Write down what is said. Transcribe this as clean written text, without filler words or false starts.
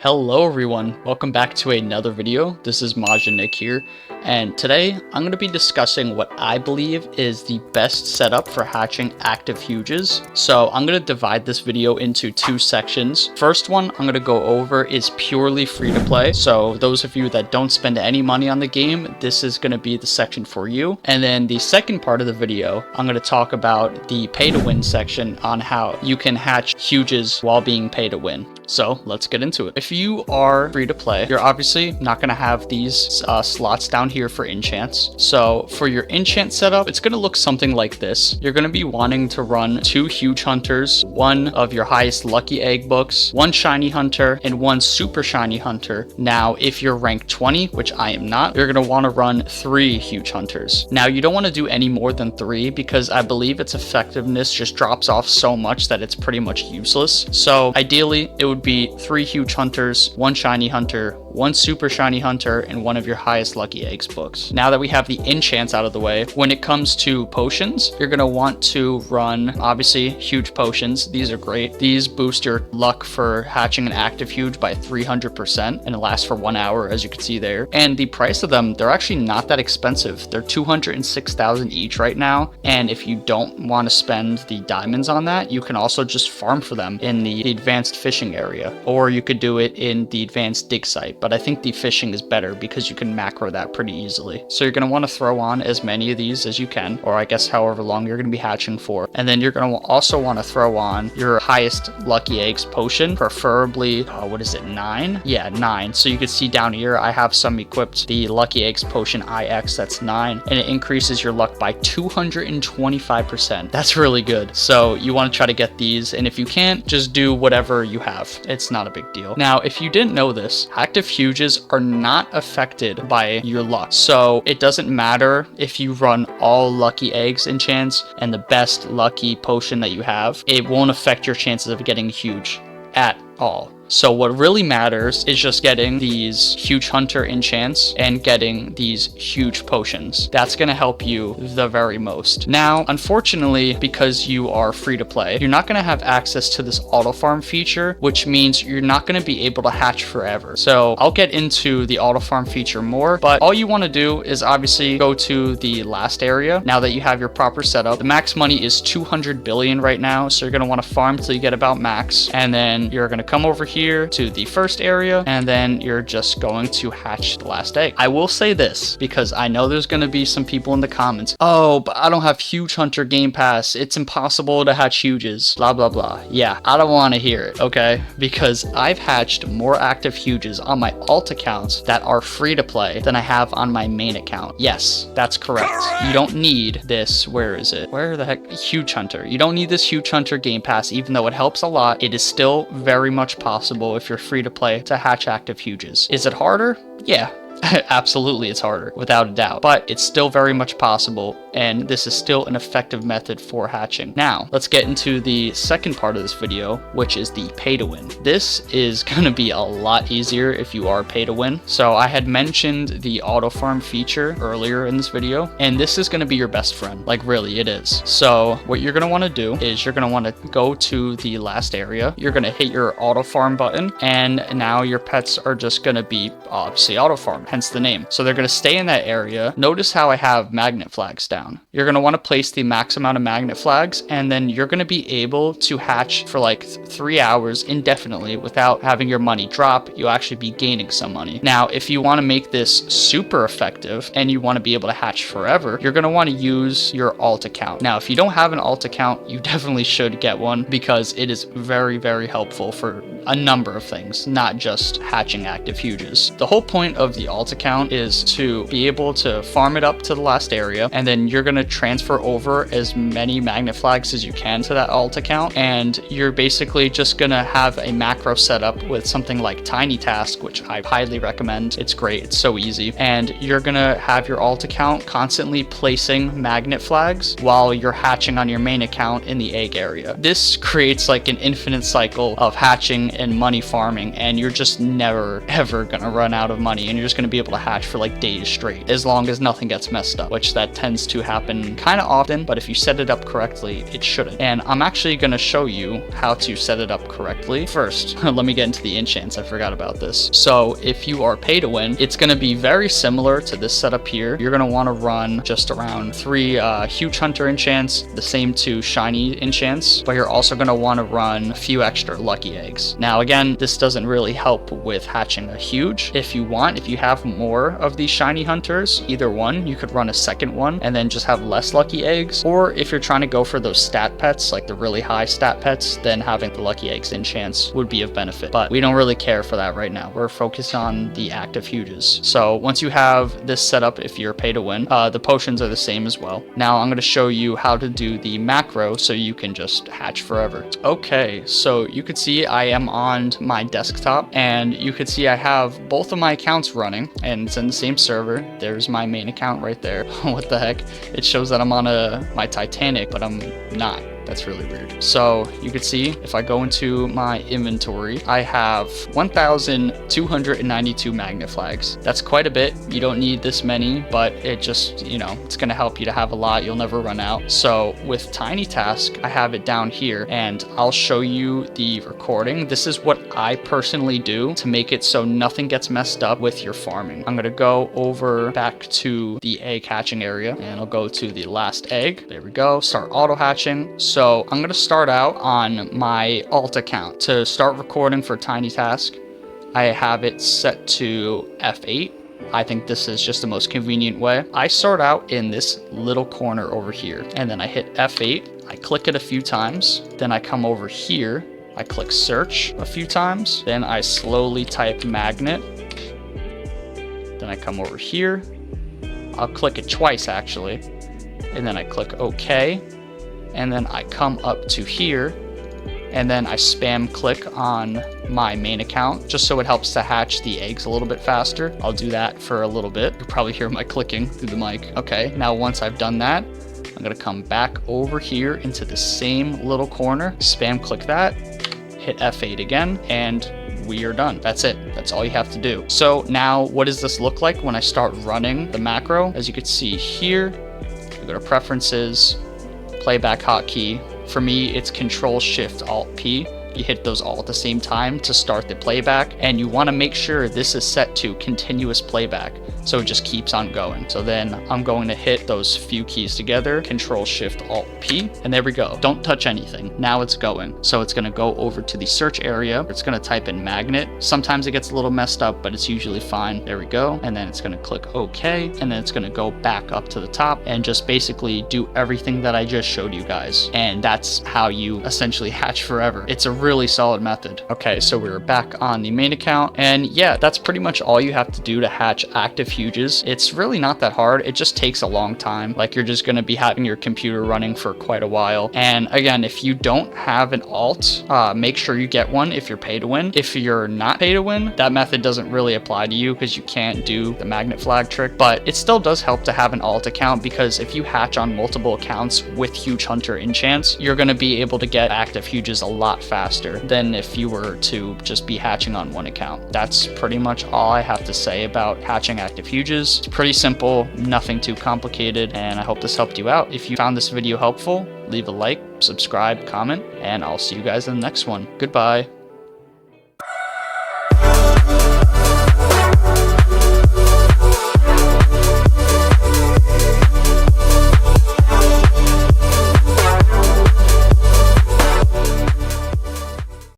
Hello everyone, welcome back to another video. This is Maj and Nick here, and today I'm going to be discussing what I believe is the best setup for hatching active huges. So I'm going to divide this video into two sections. First one I'm going to go over is purely free to play. So those of you that don't spend any money on the game, this is going to be the section for you. And then the second part of the video, I'm going to talk about the pay to win section on how you can hatch huges while being pay to win. So let's get into it. If you are free to play, you're obviously not going to have these slots down here for enchants. So for your enchant setup, it's going to look something like this. You're going to be wanting to run 2 huge hunters, 1 of your highest lucky egg books, 1 shiny hunter, and 1 super shiny hunter. Now, if you're rank 20, which I am not, you're going to want to run 3 huge hunters. Now, you don't want to do any more than 3 because I believe its effectiveness just drops off so much that it's pretty much useless. So ideally, it would be 3 huge hunters, 1 shiny hunter, 1 super shiny hunter, and 1 of your highest lucky eggs books. Now that we have the enchants out of the way, when it comes to potions, you're going to want to run, obviously, huge potions. These are great. These boost your luck for hatching an active huge by 300%, and it lasts for 1 hour, as you can see there. And the price of them, they're actually not that expensive. They're 206,000 each right now, and if you don't want to spend the diamonds on that, you can also just farm for them in the advanced fishing area, or you could do it in the advanced dig site. But I think the fishing is better because you can macro that pretty easily. So you're going to want to throw on as many of these as you can, or I guess however long you're going to be hatching for. And then you're going to also want to throw on your highest lucky eggs potion, preferably, what is it, 9? Yeah, 9. So you can see down here, I have some equipped, the lucky eggs potion IX, that's 9, and it increases your luck by 225%. That's really good. So you want to try to get these, and if you can't, just do whatever you have. It's not a big deal. Now, if you didn't know this, active huges are not affected by your luck. So it doesn't matter if you run all lucky eggs enchants and the best lucky potion that you have, it won't affect your chances of getting huge at all. So what really matters is just getting these huge hunter enchants and getting these huge potions. That's going to help you the very most. Now, unfortunately, because you are free to play, you're not going to have access to this auto farm feature, which means you're not going to be able to hatch forever. So I'll get into the auto farm feature more, but all you want to do is obviously go to the last area. Now that you have your proper setup, the max money is 200 billion right now. So you're going to want to farm till you get about max, and then you're going to come over here to the first area, and then you're just going to hatch the last egg. I will say this because I know there's going to be some people in the comments, oh, but I don't have huge hunter game pass, it's impossible to hatch huges, blah blah blah. Yeah, I don't want to hear it, okay? Because I've hatched more active huges on my alt accounts that are free to play than I have on my main account. Yes, that's correct. You don't need this, where is it, where the heck, huge hunter. You don't need this huge hunter game pass. Even though it helps a lot, it is still very much possible if you're free to play to hatch active huges. Is it harder? Yeah. Absolutely, it's harder, without a doubt, but it's still very much possible, and this is still an effective method for hatching. Now, let's get into the second part of this video, which is the pay to win. This is going to be a lot easier if you are pay to win. So I had mentioned the auto farm feature earlier in this video, and this is going to be your best friend. Like, really, it is. So what you're going to want to do is you're going to want to go to the last area. You're going to hit your auto farm button, and now your pets are just going to be obviously auto farm, hence the name. So they're going to stay in that area. Notice how I have magnet flags down. You're going to want to place the max amount of magnet flags, and then you're going to be able to hatch for like 3 hours indefinitely without having your money drop. You'll actually be gaining some money. Now, if you want to make this super effective and you want to be able to hatch forever, you're going to want to use your alt account. Now, if you don't have an alt account, you definitely should get one because it is very, very helpful for a number of things, not just hatching active huges. The whole point of the alt account is to be able to farm it up to the last area, and then you're going to transfer over as many magnet flags as you can to that alt account, and you're basically just going to have a macro setup with something like Tiny Task, which I highly recommend. It's great, it's so easy, and you're going to have your alt account constantly placing magnet flags while you're hatching on your main account in the egg area. This creates like an infinite cycle of hatching and money farming, and you're just never ever going to run out of money, and you're just going to to be able to hatch for like days straight, as long as nothing gets messed up, which that tends to happen kind of often, but if you set it up correctly, it shouldn't. And I'm actually going to show you how to set it up correctly. First, let me get into the enchants. I forgot about this. So if you are pay to win, it's going to be very similar to this setup here. You're going to want to run just around 3 huge hunter enchants, the same 2 shiny enchants, but you're also going to want to run a few extra lucky eggs. Now again, this doesn't really help with hatching a huge. If you want, if you have more of these shiny hunters, either one, you could run a second one and then just have less lucky eggs. Or if you're trying to go for those stat pets, like the really high stat pets, then having the lucky eggs enchants would be of benefit. But we don't really care for that right now. We're focused on the active huges. So once you have this set up, if you're pay to win, the potions are the same as well. Now I'm going to show you how to do the macro so you can just hatch forever. Okay, so you could see I am on my desktop, and you could see I have both of my accounts running, and it's in the same server. There's my main account right there. What the heck? It shows that I'm on my Titanic, but I'm not. That's really weird. So you can see if I go into my inventory, I have 1,292 magnet flags. That's quite a bit. You don't need this many, but it just, you know, it's going to help you to have a lot. You'll never run out. So with Tiny Task, I have it down here, and I'll show you the recording. This is what I personally do to make it so nothing gets messed up with your farming. I'm going to go over back to the egg hatching area, and I'll go to the last egg. There we go. Start auto hatching. So I'm going to start out on my alt account. To start recording for Tiny Task, I have it set to F8. I think this is just the most convenient way. I start out in this little corner over here, and then I hit F8. I click it a few times. Then I come over here. I click search a few times. Then I slowly type magnet. Then I come over here. I'll click it twice actually. And then I click OK. And then I come up to here, and then I spam click on my main account just so it helps to hatch the eggs a little bit faster. I'll do that for a little bit. You'll probably hear my clicking through the mic. Okay, now once I've done that, I'm gonna come back over here into the same little corner, spam click that, hit F8 again, and we are done. That's it. That's all you have to do. So now what does this look like when I start running the macro? As you can see here, we go to preferences, playback hotkey. For me, it's Control-Shift-Alt-P. You hit those all at the same time to start the playback, and you want to make sure this is set to continuous playback, so it just keeps on going. So then I'm going to hit those few keys together, Control-Shift-Alt-P, and there we go. Don't touch anything. Now it's going. So it's going to go over to the search area. It's going to type in magnet. Sometimes it gets a little messed up, but it's usually fine. There we go. And then it's going to click OK, and then it's going to go back up to the top and just basically do everything that I just showed you guys. And that's how you essentially hatch forever. It's a really solid method. Okay, so we're back on the main account, and yeah, that's pretty much all you have to do to hatch active huges. It's really not that hard. It just takes a long time. Like, you're just going to be having your computer running for quite a while. And again, if you don't have an alt, make sure you get one if you're pay to win. If you're not pay to win, that method doesn't really apply to you because you can't do the magnet flag trick, but it still does help to have an alt account, because if you hatch on multiple accounts with huge hunter enchants, you're going to be able to get active huges a lot faster than if you were to just be hatching on one account. That's pretty much all I have to say about hatching active huges. It's pretty simple, nothing too complicated, and I hope this helped you out. If you found this video helpful, leave a like, subscribe, comment, and I'll see you guys in the next one. Goodbye.